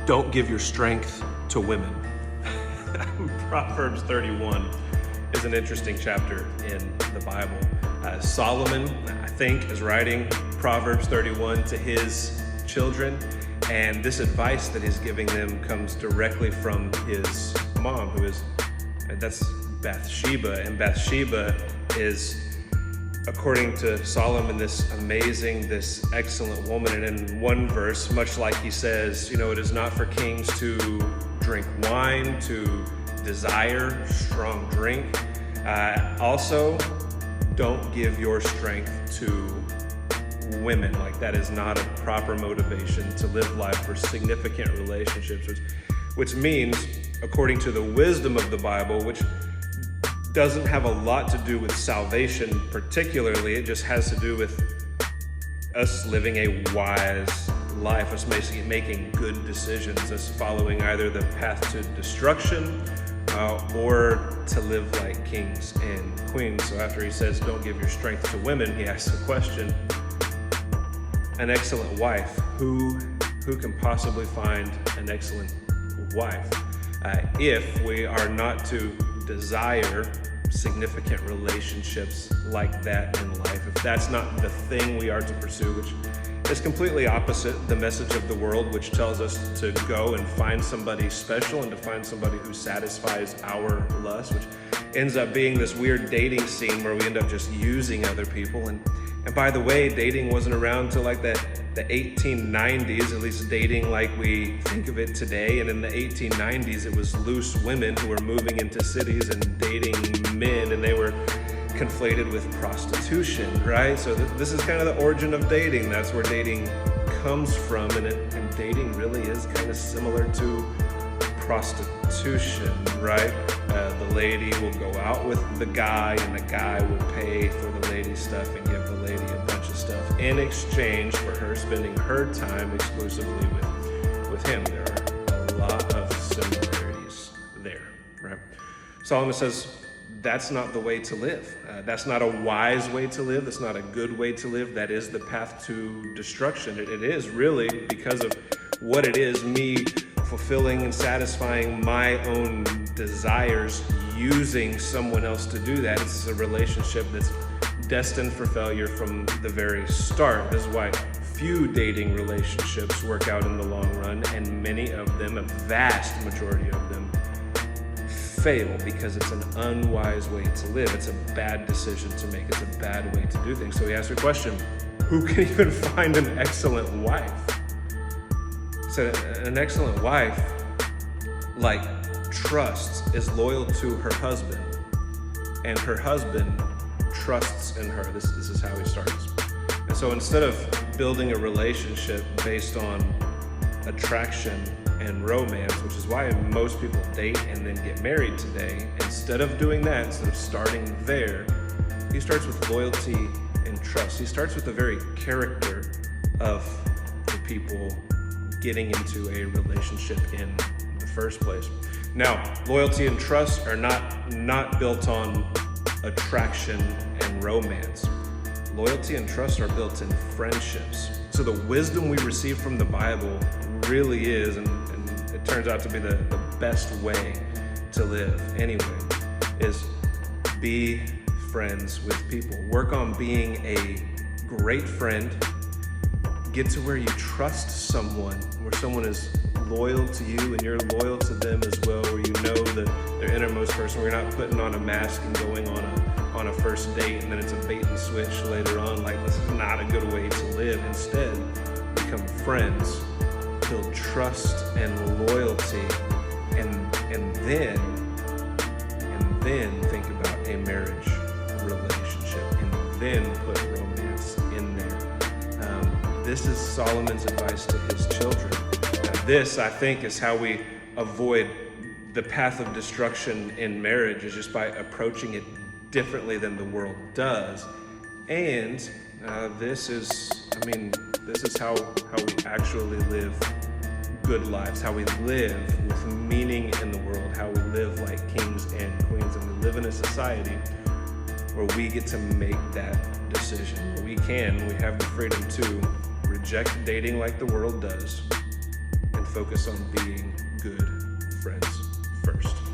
don't give your strength to women. Proverbs 31 is an interesting chapter in the Bible. Solomon, I think, is writing Proverbs 31 to his children, and this advice that he's giving them comes directly from his mom, that's Bathsheba, and Bathsheba is, according to Solomon, this amazing, this excellent woman. And in one verse, much like he says, it is not for kings to drink wine, to desire strong drink. Also, don't give your strength to women. Like, that is not a proper motivation to live life for significant relationships, which means, according to the wisdom of the Bible, which doesn't have a lot to do with salvation particularly, it just has to do with us living a wise life, us making good decisions, us following either the path to destruction or to live like kings and queens. So after he says, don't give your strength to women, he asks the question, an excellent wife, who can possibly find an excellent wife? If we are not to desire significant relationships like that in life, if that's not the thing we are to pursue, which is completely opposite the message of the world, which tells us to go and find somebody special and to find somebody who satisfies our lust, which ends up being this weird dating scene where we end up just using other people. And by the way, dating wasn't around till like the 1890s, at least dating like we think of it today. And in the 1890s, it was loose women who were moving into cities and dating men, and they were conflated with prostitution, right? So this is kind of the origin of dating. That's where dating comes from, and dating really is kind of similar to prostitution, right? The lady will go out with the guy, and the guy will pay for the lady's stuff and give the lady a bunch of stuff in exchange for her spending her time exclusively with him. There are a lot of similarities there, right? Solomon says, that's not the way to live. That's not a wise way to live. That's not a good way to live. That is the path to destruction. It is really, because of what it is, me fulfilling and satisfying my own desires, using someone else to do that. It's a relationship that's destined for failure from the very start. This is why few dating relationships work out in the long run, and many of them, a vast majority of them, fail because it's an unwise way to live. It's a bad decision to make. It's a bad way to do things. So he asks the question, who can even find an excellent wife? So an excellent wife, like, trusts, is loyal to her husband, and her husband trusts in her. This is how he starts. And so instead of building a relationship based on attraction and romance, which is why most people date and then get married today, instead of doing that, instead of starting there, he starts with loyalty and trust. He starts with the very character of the people getting into a relationship in the first place. Now, loyalty and trust are not built on attraction and romance. Loyalty and trust are built in friendships. So the wisdom we receive from the Bible really is, and it turns out to be the best way to live anyway, is be friends with people. Work on being a great friend. Get to where you trust someone, where someone is loyal to you and you're loyal to them as well, where you know their innermost person, where you're not putting on a mask and going on a first date and then it's a bait and switch later on. Like, this is not a good way to live. Instead, become friends, build trust and loyalty, and then think about a marriage relationship, and then put romance in there. This is Solomon's advice to his children. This, I think, is how we avoid the path of destruction in marriage, is just by approaching it differently than the world does. And this is how we actually live good lives, how we live with meaning in the world, how we live like kings and queens, and we live in a society where we get to make that decision. We have the freedom to reject dating like the world does and focus on being good friends first.